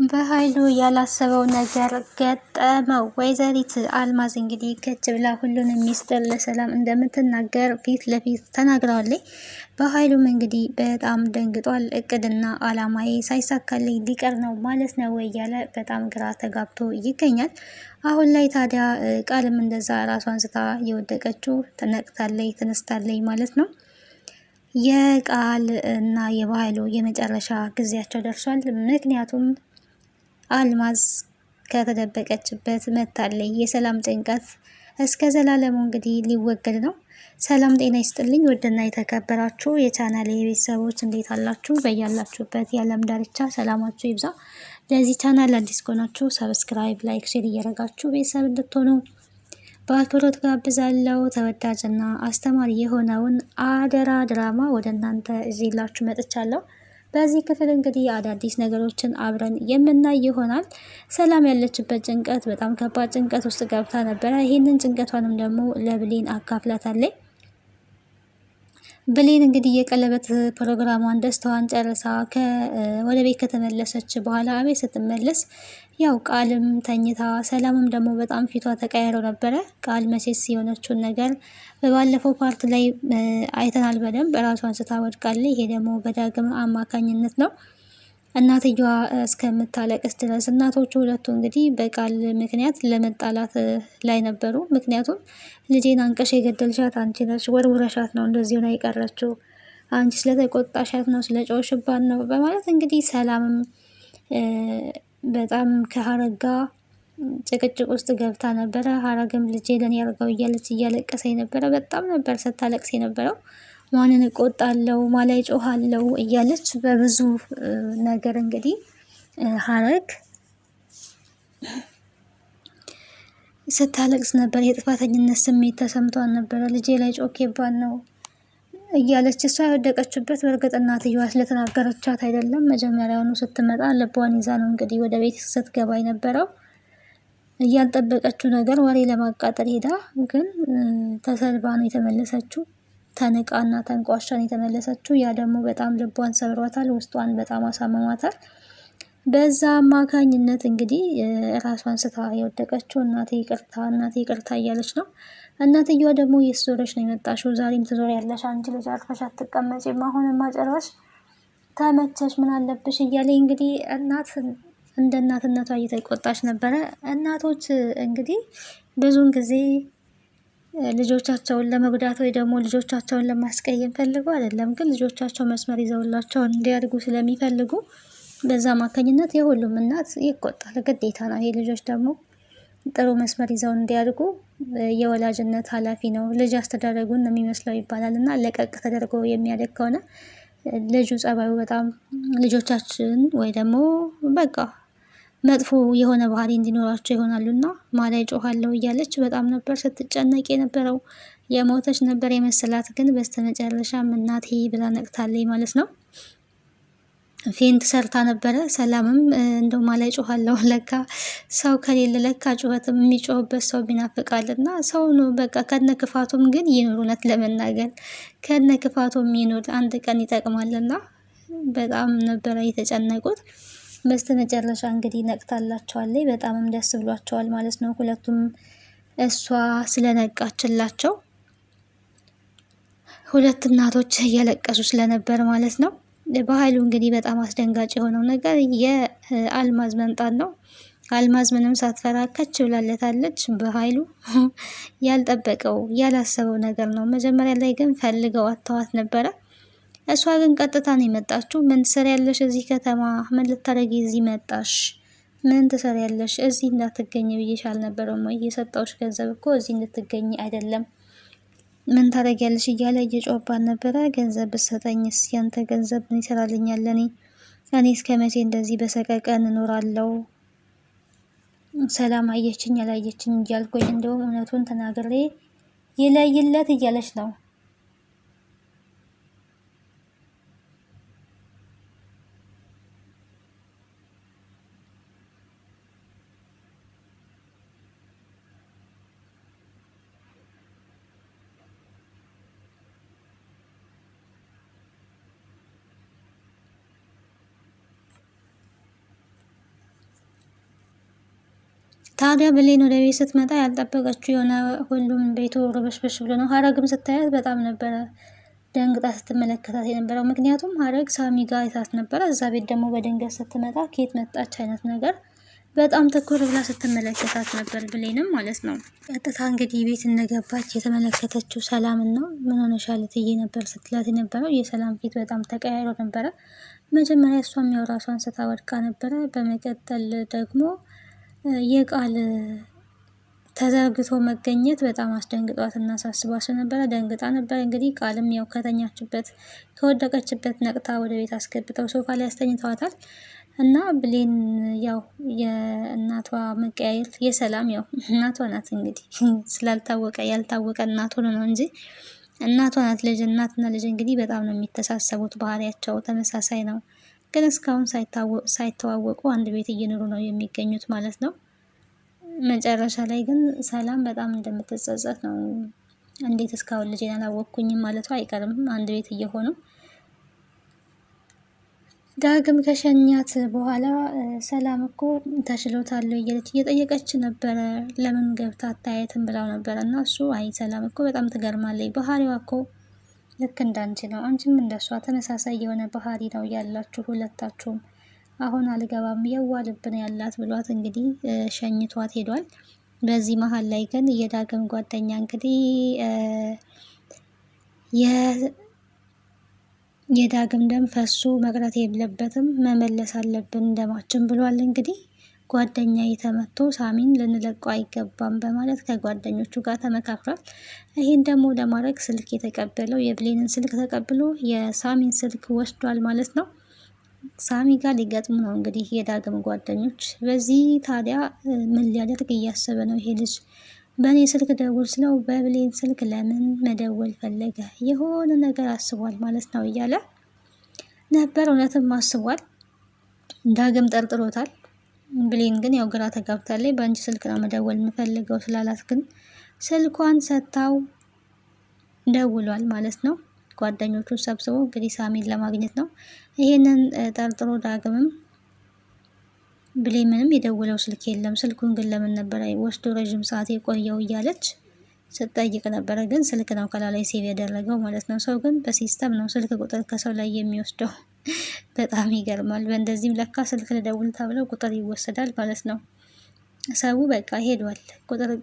በኃይሉ ያላሰበው ነገር ገጠመው። ወይዘሪት አልማዝ እንግዲህ ከች ብላ ሁሉንም ሚስጥር ለሰላም እንደምትናገር ፊት ለፊት ተናግረዋለች። በኃይሉም እንግዲህ በጣም ደንግጧል። እቅድና አላማዬ ሳይሳካልኝ ሊቀር ነው ማለት ነው እያለ በጣም ግራ ተጋብቶ ይገኛል። አሁን ላይ ታዲያ ቃልም እንደዛ ራሷን ስታ የወደቀችው ተነቅታለች፣ ተነስታለች ማለት ነው። የቃል እና የበኃይሉ የመጨረሻ ጊዜያቸው ደርሷል። ምክንያቱም አልማዝ ከተደበቀችበት መታለች። የሰላም ጭንቀት እስከ ዘላለሙ እንግዲህ ሊወገድ ነው። ሰላም ጤና ይስጥልኝ ውድና የተከበራችሁ የቻናሌ ቤተሰቦች እንዴት አላችሁ? በያላችሁበት የዓለም ዳርቻ ሰላማችሁ ይብዛ። ለዚህ ቻናል አዲስ ከሆናችሁ ሰብስክራይብ፣ ላይክ፣ ሼር እያደረጋችሁ ቤተሰብ እንድትሆኑ በአክብሮት ጋብዛለሁ። ተወዳጅና አስተማሪ የሆነውን አደራ ድራማ ወደ እናንተ ይዤላችሁ መጥቻለሁ። በዚህ ክፍል እንግዲህ አዳዲስ ነገሮችን አብረን የምናይ ይሆናል። ሰላም ያለችበት ጭንቀት በጣም ከባድ ጭንቀት ውስጥ ገብታ ነበረ። ይህንን ጭንቀቷንም ደግሞ ለብሌን አካፍላታለች። ብሌን እንግዲህ የቀለበት ፕሮግራሟን ደስታዋን ጨርሳ ወደ ቤት ከተመለሰች በኋላ አቤት ስትመለስ ያው ቃልም ተኝታ ሰላምም ደግሞ በጣም ፊቷ ተቀያይሮ ነበረ። ቃል መቼስ የሆነችውን ነገር በባለፈው ፓርት ላይ አይተናል በደንብ ራሷን ስታ ወድቃለች። ይሄ ደግሞ በዳግም አማካኝነት ነው። እናትየዋ እስከምታለቅስ ድረስ እናቶቹ ሁለቱ እንግዲህ በቃል ምክንያት ለመጣላት ላይ ነበሩ። ምክንያቱም ልጄን አንቀሽ የገደልሻት አንቺ ነሽ፣ ወርውረሻት ነው እንደዚህ ሆና የቀረችው፣ አንቺ ስለተቆጣሻት ነው፣ ስለጮሽባት ነው በማለት እንግዲህ ሰላምም በጣም ከሀረጋ ጭቅጭቅ ውስጥ ገብታ ነበረ። ሀረግም ልጄ ለኔ ያርገው እያለች እያለቀሰ ነበረ። በጣም ነበር ስታለቅስ የነበረው። ማንን እቆጣለሁ ማላይ ጮሃለሁ እያለች በብዙ ነገር እንግዲህ ሀረግ ስታለቅስ ነበር። የጥፋተኝነት ስሜት ተሰምቷን ነበረ። ልጄ ላይ ጮኬባን ነው እያለች እሷ የወደቀችበት በእርግጥ እናትየዋ ስለተናገረቻት አይደለም። መጀመሪያውኑ ስትመጣ ልቧን ይዛ ነው እንግዲህ ወደ ቤት ስትገባ የነበረው። እያልጠበቀችው ነገር ወሬ ለማቃጠል ሄዳ ግን ተሰልባ ነው የተመለሰችው። ተንቃና ተንቋሻን የተመለሰችው። ያ ደግሞ በጣም ልቧን ሰብሯታል፣ ውስጧን በጣም አሳምሟታል። በዛ አማካኝነት እንግዲህ ራሷን ስታ የወደቀችው እናቴ ይቅርታ፣ እናቴ ይቅርታ እያለች ነው። እናትየዋ ደግሞ እየዞረች ነው የመጣሽው፣ ዛሬም ትዞሪያለሽ አንቺ ልጅ አርፈሽ አትቀመጪም፣ አሁንማ ጭራሽ ተመቸሽ ምን አለብሽ እያለ እንግዲህ እናት እንደ እናትነቷ እየተቆጣች ነበረ። እናቶች እንግዲህ ብዙውን ጊዜ ልጆቻቸውን ለመጉዳት ወይ ደግሞ ልጆቻቸውን ለማስቀየም ፈልገው አይደለም፣ ግን ልጆቻቸው መስመር ይዘውላቸው እንዲያድጉ ስለሚፈልጉ በዛ አማካኝነት የሁሉም እናት ይቆጣል፣ ግዴታ ነው። ይሄ ልጆች ደግሞ ጥሩ መስመር ይዘው እንዲያድጉ የወላጅነት ኃላፊ ነው። ልጅ አስተዳደጉን ነው የሚመስለው ይባላል እና ለቀቅ ተደርጎ የሚያደግ ከሆነ ልጁ ጸባዩ በጣም ልጆቻችን ወይ ደግሞ በቃ መጥፎ የሆነ ባህሪ እንዲኖራቸው ይሆናሉና ማላይ ጮሃለሁ እያለች በጣም ነበር ስትጨነቅ የነበረው። የሞተች ነበር የመሰላት፣ ግን በስተመጨረሻም እናቴ ብላ ነቅታለች ማለት ነው። ፌንት ሰርታ ነበረ። ሰላምም እንደው ማላይ ጮሃለሁ፣ ለካ ሰው ከሌለ ለካ ጩኸትም የሚጮህበት ሰው ቢናፍቃልና ሰው ነው በቃ ከነ ክፋቱም ግን ይኑር። እውነት ለመናገር ከነ ክፋቱም ይኑር፣ አንድ ቀን ይጠቅማልና በጣም ነበረ የተጨነቁት። በስተመጨረሻ እንግዲህ ነቅታላቸዋለች። በጣምም ደስ ብሏቸዋል ማለት ነው ሁለቱም፣ እሷ ስለነቃችላቸው። ሁለት እናቶች እየለቀሱ ስለነበር ማለት ነው። በኃይሉ እንግዲህ በጣም አስደንጋጭ የሆነው ነገር የአልማዝ መምጣት ነው። አልማዝ ምንም ሳትፈራ ከች ብላለታለች። በኃይሉ ያልጠበቀው ያላሰበው ነገር ነው። መጀመሪያ ላይ ግን ፈልገው አተዋት ነበረ። እሷ ግን ቀጥታ ነው የመጣችው። ምን ትሰሪያለሽ እዚህ ከተማ? ምን ልታደርጊ እዚህ መጣሽ? ምን ትሰሪያለሽ? እዚህ እንዳትገኝ ብዬሽ አልነበረም ወይ? የሰጠውሽ ገንዘብ እኮ እዚህ እንድትገኝ አይደለም። ምን ታደርጊያለሽ እያለ እየጮህባት ነበረ። ገንዘብ ብትሰጠኝስ? ያንተ ገንዘብ ምን ይሰራልኛል? እኔ እስከ መቼ እንደዚህ በሰቀቀን እኖራለሁ? ሰላም አየችኝ ያላየችኝ እያልኩኝ እንደውም እውነቱን ተናግሬ ይለይለት እያለች ነው። ታዲያ ብሌን ወደ ቤት ስትመጣ ያልጠበቀችው የሆነ ሁሉም ቤቱ ርብሽብሽ ብሎ ነው። ሀረግም ስታያት በጣም ነበረ ደንግጣ ስትመለከታት የነበረው። ምክንያቱም ሀረግ ሳሚ ጋር አይታት ነበረ። እዛ ቤት ደግሞ በድንገት ስትመጣ ከየት መጣች አይነት ነገር በጣም ትኩር ብላ ስትመለከታት ነበር፣ ብሌንም ማለት ነው። ቀጥታ እንግዲህ ቤት እንደገባች የተመለከተችው ሰላምን ነው። ምን ሆነሻል እትዬ ነበር ስትላት የነበረው። የሰላም ፊት በጣም ተቀያይሮ ነበረ። መጀመሪያ እሷም ያው ራሷን ስታወድቃ ነበረ። በመቀጠል ደግሞ የቃል ተዘርግቶ መገኘት በጣም አስደንግጧት እና አሳስቧት ነበረ። ደንግጣ ነበር። እንግዲህ ቃልም ያው ከተኛችበት ከወደቀችበት ነቅታ ወደ ቤት አስገብተው ሶፋ ላይ አስተኝተዋታል። እና ብሌን ያው የእናቷ መቀያየር የሰላም ያው እናቷ ናት እንግዲህ ስላልታወቀ ያልታወቀ እናቷ ነው እንጂ እናቷ ናት። ልጅ እናትና ልጅ እንግዲህ በጣም ነው የሚተሳሰቡት፣ ባህሪያቸው ተመሳሳይ ነው። ግን እስካሁን ሳይተዋወቁ አንድ ቤት እየኖሩ ነው የሚገኙት ማለት ነው። መጨረሻ ላይ ግን ሰላም በጣም እንደምትጸጸት ነው። እንዴት እስካሁን ልጄን አላወቅኩኝም ማለቷ አይቀርም አንድ ቤት እየሆኑ። ዳግም ከሸኛት በኋላ ሰላም እኮ ተሽሎታል እያለች እየጠየቀች ነበረ። ለምን ገብታ አታየትም ብላው ነበረ እና እሱ አይ ሰላም እኮ በጣም ትገርማለች፣ ባህሪዋ እኮ ልክ እንዳንቺ ነው፣ አንቺም እንደሷ ተመሳሳይ የሆነ ባህሪ ነው ያላችሁ ሁለታችሁም፣ አሁን አልገባም የዋ ልብ ነው ያላት ብሏት እንግዲህ ሸኝቷት ሄዷል። በዚህ መሀል ላይ ግን የዳግም ጓደኛ እንግዲህ የዳግም ደም ፈሶ መቅረት የለበትም መመለስ አለብን ደማችን ብሏል። እንግዲህ ጓደኛ የተመቶ ሳሚን ልንለቀው አይገባም በማለት ከጓደኞቹ ጋር ተመካክሯል። ይህን ደግሞ ለማድረግ ስልክ የተቀበለው የብሌንን ስልክ ተቀብሎ የሳሚን ስልክ ወስዷል ማለት ነው። ሳሚ ጋር ሊገጥሙ ነው እንግዲህ የዳግም ጓደኞች። በዚህ ታዲያ ምን ሊያደርግ እያሰበ ነው ይሄ ልጅ? በእኔ ስልክ ደውል ስለው በብሌን ስልክ ለምን መደወል ፈለገ? የሆነ ነገር አስቧል ማለት ነው እያለ ነበር። እውነትም አስቧል። ዳግም ጠርጥሮታል። ብሌን ግን ያው ግራ ተጋብታለች። በአንቺ ስልክ ነው መደወል የምፈልገው ስላላት ግን ስልኳን ሰጥታው ደውሏል ማለት ነው። ጓደኞቹ ሰብስበው እንግዲህ ሳሚን ለማግኘት ነው። ይሄንን ጠርጥሮ ዳግምም ብሌን ምንም የደውለው ስልክ የለም፣ ስልኩን ግን ለምን ነበር ወስዶ ረዥም ሰዓት የቆየው እያለች ስትጠይቅ ነበረ። ግን ስልክ ነው ከላይ ሴቭ ያደረገው ማለት ነው። ሰው ግን በሲስተም ነው ስልክ ቁጥር ከሰው ላይ የሚወስደው። በጣም ይገርማል። በእንደዚህም ለካ ስልክ ልደውል ተብለው ቁጥር ይወሰዳል ማለት ነው። ሰው በቃ ሄዷል።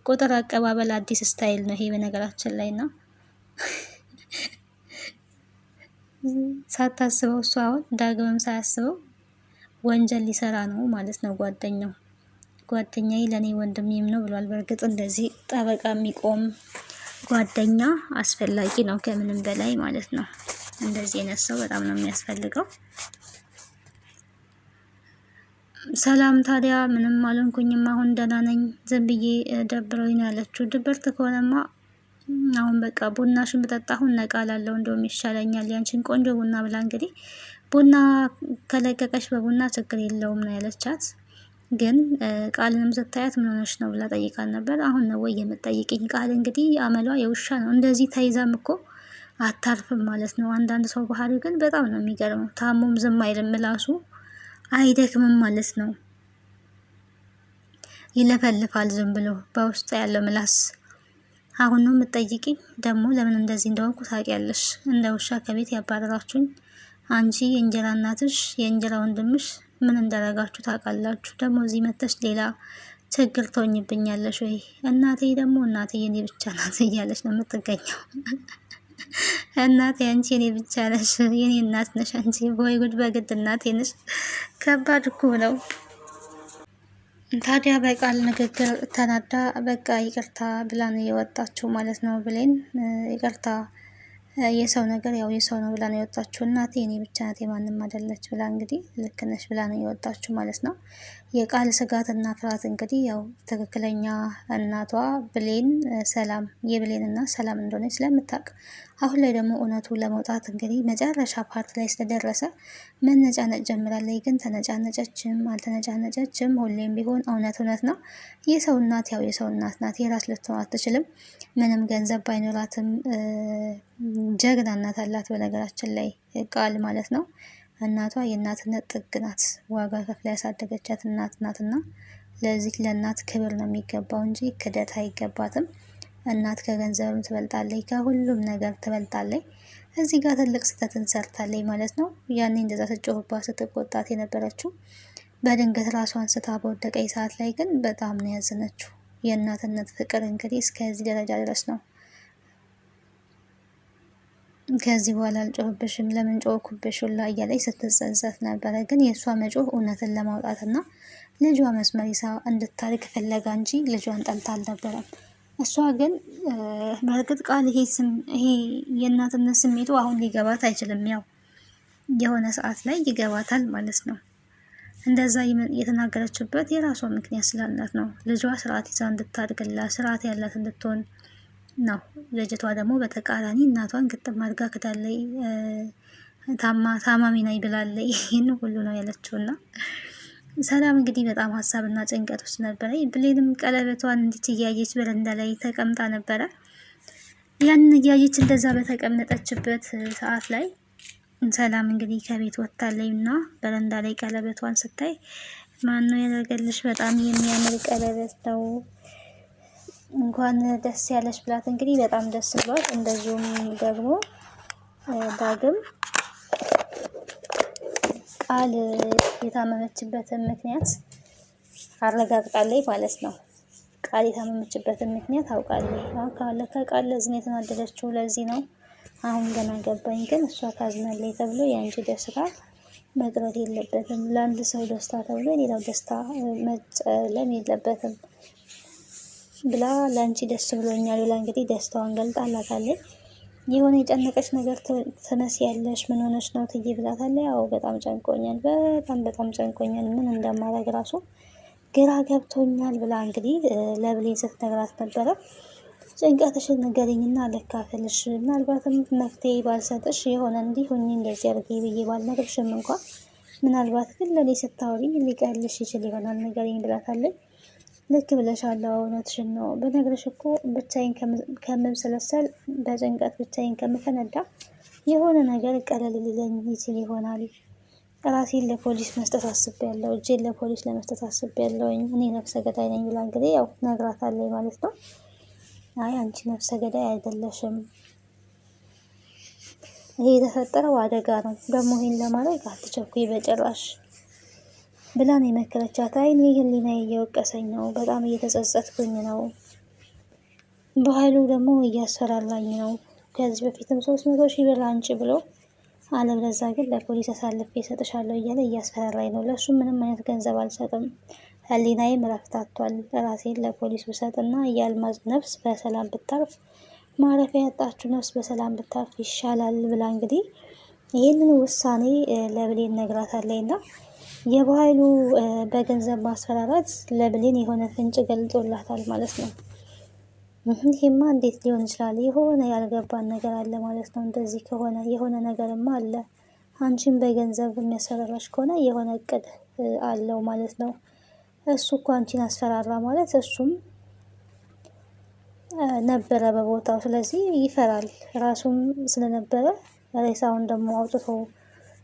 ቁጥር አቀባበል አዲስ ስታይል ነው ይሄ በነገራችን ላይ እና ሳታስበው እሱ አሁን ዳግምም ሳያስበው ወንጀል ሊሰራ ነው ማለት ነው። ጓደኛዬ ለእኔ ወንድሜም ነው ብሏል። በእርግጥ እንደዚህ ጠበቃ የሚቆም ጓደኛ አስፈላጊ ነው ከምንም በላይ ማለት ነው። እንደዚህ አይነት ሰው በጣም ነው የሚያስፈልገው። ሰላም ታዲያ ምንም አልሆንኩኝም አሁን ደህና ነኝ፣ ዝም ብዬ ደብረውኝ ነው ያለችው። ድብርት ከሆነማ አሁን በቃ ቡናሽን ብጠጣ አሁን ነቃ ላለው እንደውም ይሻለኛል፣ ያንቺን ቆንጆ ቡና ብላ እንግዲህ ቡና ከለቀቀሽ በቡና ችግር የለውም ነው ያለቻት። ግን ቃልንም ስታያት ምን ሆነሽ ነው ብላ ጠይቃል ነበር። አሁን ነው ወይ የምትጠይቅኝ? ቃል እንግዲህ አመሏ የውሻ ነው። እንደዚህ ተይዛም እኮ አታርፍም ማለት ነው። አንዳንድ ሰው ባህሪው ግን በጣም ነው የሚገርመው። ታሞም ዝም አይልም፣ ምላሱ አይደክምም ማለት ነው። ይለፈልፋል ዝም ብሎ በውስጡ ያለው ምላስ። አሁን ነው የምትጠይቂኝ? ደግሞ ለምን እንደዚህ እንደሆንኩ ታውቂያለሽ። እንደ ውሻ ከቤት ያባረራችሁኝ አንቺ የእንጀራ እናትሽ የእንጀራ ወንድምሽ ምን እንዳረጋችሁ ታውቃላችሁ። ደግሞ እዚህ መተሽ ሌላ ችግር ትሆኝብኛለሽ ወይ? እናቴ ደግሞ እናቴ የኔ ብቻ ናት እያለች ነው የምትገኘው። እናቴ አንቺ የኔ ብቻ ነሽ፣ የኔ እናት ነሽ አንቺ። ወይ ጉድ! በግድ እናቴ ነሽ። ከባድ እኮ ነው። ታዲያ በቃል ንግግር ተናዳ በቃ ይቅርታ ብላ ነው የወጣችው ማለት ነው። ብሌን ይቅርታ የሰው ነገር ያው የሰው ነው ብላ ነው የወጣችው። እናቴ እኔ ብቻ ናት የማንም አይደለች ብላ እንግዲህ ልክ ነሽ ብላ ነው የወጣችው ማለት ነው። የቃል ስጋትና ፍርሃት እንግዲህ ያው ትክክለኛ እናቷ ብሌን ሰላም የብሌንና ሰላም እንደሆነ ስለምታውቅ አሁን ላይ ደግሞ እውነቱ ለመውጣት እንግዲህ መጨረሻ ፓርት ላይ ስለደረሰ መነጫነጭ ጀምራለች። ግን ተነጫነጨችም አልተነጫነጨችም ሁሌም ቢሆን እውነት ነው። የሰው እናት ያው የሰው እናት ናት፣ የራስ ልትሆን አትችልም። ምንም ገንዘብ ባይኖራትም ጀግና እናት አላት። በነገራችን ላይ ቃል ማለት ነው እናቷ የእናትነት ጥግ ናት። ዋጋ ከፍላ ያሳደገቻት እናት ናትና ለዚህ ለእናት ክብር ነው የሚገባው እንጂ ክደት አይገባትም። እናት ከገንዘብም ትበልጣለች፣ ከሁሉም ነገር ትበልጣለች። እዚህ ጋር ትልቅ ስህተትን ሰርታለች ማለት ነው። ያኔ እንደዛ ስትጮህባት ስትቆጣት የነበረችው በድንገት ራሷን ስታ በወደቀኝ ሰዓት ላይ ግን በጣም ነው ያዘነችው። የእናትነት ፍቅር እንግዲህ እስከዚህ ደረጃ ድረስ ነው። ከዚህ በኋላ አልጮህብሽም፣ ለምን ጮህኩብሽ ሁላ እያለች ስትጸጸት ነበረ። ግን የእሷ መጮህ እውነትን ለማውጣትና ልጇ መስመር ይዛ እንድታድግ ፍለጋ እንጂ ልጇን ጠልታ አልነበረም። እሷ ግን በእርግጥ ቃል ይሄ የእናትነት ስሜቱ አሁን ሊገባት አይችልም። ያው የሆነ ሰዓት ላይ ይገባታል ማለት ነው። እንደዛ የተናገረችበት የራሷ ምክንያት ስላላት ነው። ልጇ ስርዓት ይዛ እንድታድግላት ስርዓት ያላት እንድትሆን ነው። ልጅቷ ደግሞ በተቃራኒ እናቷን ግጥም አድርጋ ክዳለይ፣ ታማሚ ነኝ ብላለይ። ይህን ሁሉ ነው ያለችውና ሰላም እንግዲህ በጣም ሀሳብና ጭንቀት ውስጥ ነበረ። ብሌንም ቀለበቷን እንዲች እያየች በረንዳ ላይ ተቀምጣ ነበረ። ያንን እያየች እንደዛ በተቀመጠችበት ሰዓት ላይ ሰላም እንግዲህ ከቤት ወጥታለች እና በረንዳ ላይ ቀለበቷን ስታይ ማነው ያደረገልሽ? በጣም የሚያምር ቀለበት ነው፣ እንኳን ደስ ያለሽ ብላት እንግዲህ በጣም ደስ ብሏት፣ እንደዚሁም ደግሞ ዳግም ቃል የታመመችበትን ምክንያት አረጋግጣለች ማለት ነው። ቃል የታመመችበትን ምክንያት አውቃለች። ከቃል ለዚህ ነው የተናደደችው፣ ለዚህ ነው አሁን ገና ገባኝ። ግን እሷ ታዝናለች ተብሎ የአንቺ ደስታ መቅረት የለበትም። ለአንድ ሰው ደስታ ተብሎ ሌላው ደስታ መጨለም የለበትም ብላ ለአንቺ ደስ ብሎኛል ብላ እንግዲህ ደስታዋን ገልጣላታለች። የሆነ የጨነቀች ነገር ትመስያለሽ፣ ምን ሆነሽ ነው ትዬ ብላታለች። ያው በጣም ጨንቆኛል፣ በጣም ጨንቆኛል፣ ምን እንደማደርግ ራሱ ግራ ገብቶኛል ብላ እንግዲህ ለብሌን ስትነግራት ነበረ። ጭንቀትሽን ንገሪኝና ልካፈልሽ፣ ምናልባትም መፍትሄ ባልሰጥሽ የሆነ እንዲሁኝ እንደዚህ አድርጊ ብዬ ባልነግርሽም እንኳን ምናልባት ግን ለእኔ ስታወሪኝ ሊቀልሽ ይችል ይሆናል፣ ንገሪኝ ብላታለች። ልክ ብለሻል፣ እውነትሽን ነው። በነግርሽ እኮ ብቻዬን ከምብሰለሰል በጭንቀት ብቻዬን ከምፈነዳ የሆነ ነገር ቀለል ሊለኝ ይችል ይሆናል። ራሴን ለፖሊስ መስጠት አስቤያለሁ፣ እጄን ለፖሊስ ለመስጠት አስቤያለሁኝ፣ እኔ ነፍሰ ገዳይ ነኝ ብላ እንግዲህ ያው ነግራታለች ማለት ነው። አይ አንቺ ነፍሰ ገዳይ አይደለሽም፣ ይሄ የተፈጠረው አደጋ ነው፣ ደግሞ ይሄን ለማድረግ አትቸኩይ በጭራሽ ብላ ነው የመከረቻት። አይ እኔ ህሊናዬ እየወቀሰኝ ነው፣ በጣም እየተጸጸትኩኝ ነው፣ በኃይሉ ደግሞ እያስፈራራኝ ነው። ከዚህ በፊትም 300,000 ብር አንቺ ብሎ አለበለዚያ ግን ለፖሊስ አሳልፌ እሰጥሻለሁ እያለ እያስፈራራኝ ነው። ለእሱ ምንም አይነት ገንዘብ አልሰጥም፣ ህሊናዬም እረፍት አጥቷል። ራሴን ለፖሊስ ብሰጥና የአልማዝ ነፍስ በሰላም ብታርፍ፣ ማረፊያ ያጣችው ነፍስ በሰላም ብታርፍ ይሻላል ብላ እንግዲህ ይህንን ውሳኔ ለብሌን ነግራታለች። እና የበኃይሉ በገንዘብ ማስፈራራት ለብሌን የሆነ ፍንጭ ገልጦላታል ማለት ነው። ይሄማ እንዴት ሊሆን ይችላል? የሆነ ያልገባን ነገር አለ ማለት ነው። እንደዚህ ከሆነ የሆነ ነገርማ አለ። አንቺን በገንዘብ የሚያስፈራራሽ ከሆነ የሆነ እቅድ አለው ማለት ነው። እሱ እኮ አንቺን አስፈራራ ማለት እሱም ነበረ በቦታው። ስለዚህ ይፈራል። ራሱም ስለነበረ ሬሳውን ደግሞ አውጥቶ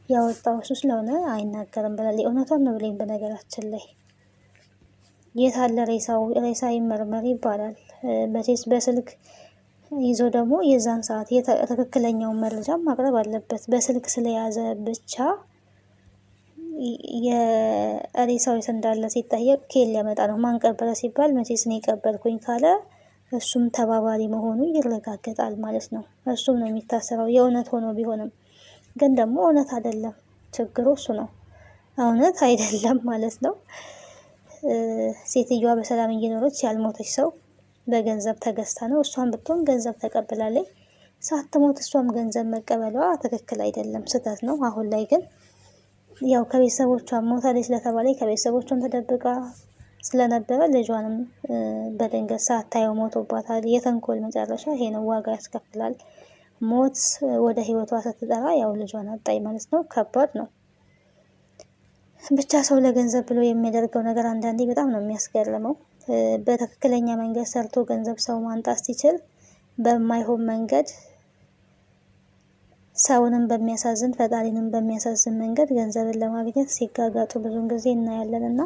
ያወጣው እሱ ስለሆነ አይናገርም ብላለች። እውነቷን ነው ብሌን። በነገራችን ላይ የት አለ ሬሳው? ሬሳ ይመርመር ይባላል መቼስ በስልክ ይዞ ደግሞ የዛን ሰዓት ትክክለኛውን መረጃ ማቅረብ አለበት። በስልክ ስለያዘ ብቻ የሬሳው የት እንዳለ ሲጠየቅ ኬል ሊያመጣ ነው? ማን ቀበረ ሲባል መቼስ እኔ ቀበልኩኝ ካለ እሱም ተባባሪ መሆኑ ይረጋገጣል ማለት ነው። እሱም ነው የሚታሰረው የእውነት ሆኖ ቢሆንም ግን ደግሞ እውነት አይደለም። ችግሩ እሱ ነው፣ እውነት አይደለም ማለት ነው። ሴትዮዋ በሰላም እየኖረች ያልሞተች ሰው በገንዘብ ተገዝታ ነው። እሷን ብትሆን ገንዘብ ተቀብላለች። ሳትሞት እሷም ገንዘብ መቀበሏ ትክክል አይደለም፣ ስህተት ነው። አሁን ላይ ግን ያው ከቤተሰቦቿ ሞታለች ስለተባለች ከቤተሰቦቿም ተደብቃ ስለነበረ ልጇንም በድንገት ሳታየው ሞቶባታል። የተንኮል መጨረሻ ይሄ ነው፣ ዋጋ ያስከፍላል። ሞት ወደ ህይወቷ ስትጠራ ያው ልጇን አጣይ ማለት ነው። ከባድ ነው። ብቻ ሰው ለገንዘብ ብሎ የሚያደርገው ነገር አንዳንዴ በጣም ነው የሚያስገርመው። በትክክለኛ መንገድ ሰርቶ ገንዘብ ሰው ማንጣት ሲችል በማይሆን መንገድ ሰውንም በሚያሳዝን ፈጣሪንም በሚያሳዝን መንገድ ገንዘብን ለማግኘት ሲጋጋጡ ብዙን ጊዜ እናያለን እና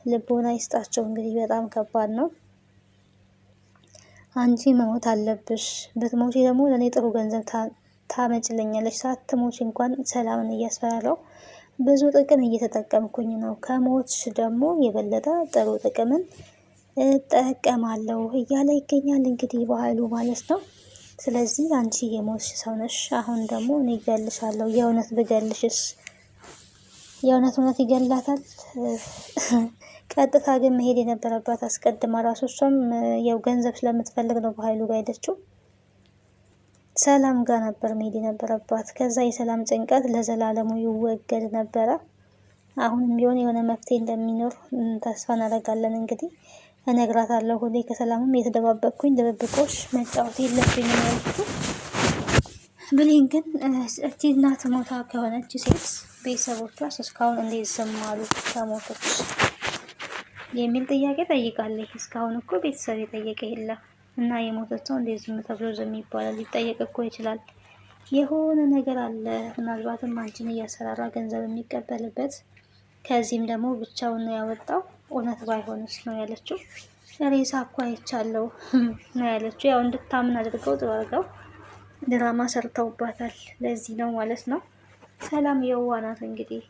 ልቦና ይስጣቸው። እንግዲህ በጣም ከባድ ነው። አንቺ መሞት አለብሽ፣ ብትሞቺ ደግሞ ለእኔ ጥሩ ገንዘብ ታመጭልኛለች፣ ሳትሞቺ እንኳን ሰላምን እያስፈራራው ብዙ ጥቅም እየተጠቀምኩኝ ነው፣ ከሞትሽ ደግሞ የበለጠ ጥሩ ጥቅምን እጠቀማለሁ እያለ ይገኛል እንግዲህ በኃይሉ ማለት ነው። ስለዚህ አንቺ የሞትሽ ሰው ነሽ፣ አሁን ደግሞ እኔ እገልሻለሁ። የእውነት ብገልሽስ? የእውነት ይገላታል? ቀጥታ ግን መሄድ የነበረባት አስቀድማ ራሱ እሷም ያው ገንዘብ ስለምትፈልግ ነው በኃይሉ ጋር ሄደችው። ሰላም ጋር ነበር መሄድ የነበረባት። ከዛ የሰላም ጭንቀት ለዘላለሙ ይወገድ ነበረ። አሁንም ቢሆን የሆነ መፍትሄ እንደሚኖር ተስፋ እናደርጋለን። እንግዲህ እነግራታለሁ ሁሌ ከሰላምም የተደባበቅኩኝ ድብብቆሽ መጫወት የለብኝም ያለችው። ብሌን ግን እቺ እናት ሞታ ከሆነች ሴት ቤተሰቦቿ እስካሁን እንዴት ዝም አሉ ከሞተች የሚል ጥያቄ ጠይቃለች። እስካሁን እኮ ቤተሰብ የጠየቀ የለም እና የሞተች ሰው እንዴት ዝም ተብሎ ዝም ይባላል? ሊጠየቅ እኮ ይችላል። የሆነ ነገር አለ። ምናልባትም አንቺን እያሰራራ ገንዘብ የሚቀበልበት፣ ከዚህም ደግሞ ብቻውን ነው ያወጣው። እውነት ባይሆንስ ነው ያለችው። ሬሳ እኮ አይቻለሁ ነው ያለችው። ያው እንድታምን አድርገው ጥሩ አድርገው ድራማ ሰርተውባታል። ለዚህ ነው ማለት ነው። ሰላም የዋህ ናት። እንግዲህ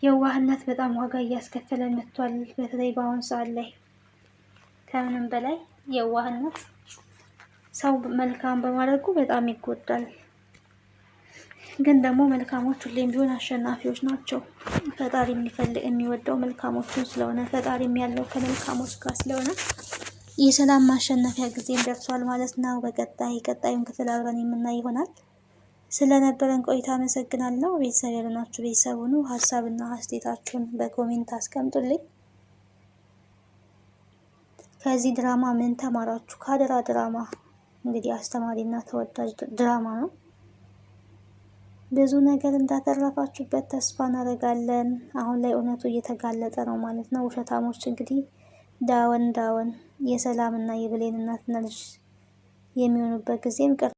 የዋህነት በጣም ዋጋ እያስከፈለ መጥቷል። በተለይ በአሁን ሰዓት ላይ ከምንም በላይ የዋህነት ሰው መልካም በማድረጉ በጣም ይጎዳል። ግን ደግሞ መልካሞች ሁሌም ቢሆን አሸናፊዎች ናቸው። ፈጣሪ የሚወደው መልካሞችን ስለሆነ ፈጣሪም ያለው ከመልካሞች ጋር ስለሆነ የሰላም ማሸነፊያ ጊዜም ደርሷል ማለት ነው። ቀጣዩን ክፍል አብረን የምናይ ይሆናል። ስለነበረን ቆይታ አመሰግናለሁ። ቤተሰብ ያልሆናችሁ ቤተሰብ ሁኑ። ሀሳብና አስተያየታችሁን በኮሜንት አስቀምጡልኝ። ከዚህ ድራማ ምን ተማራችሁ? ካደራ ድራማ እንግዲህ አስተማሪና ተወዳጅ ድራማ ነው። ብዙ ነገር እንዳተረፋችሁበት ተስፋ እናደርጋለን። አሁን ላይ እውነቱ እየተጋለጠ ነው ማለት ነው። ውሸታሞች እንግዲህ ዳወን የሰላምና የብሌን እናትና ልጅ የሚሆኑበት ጊዜም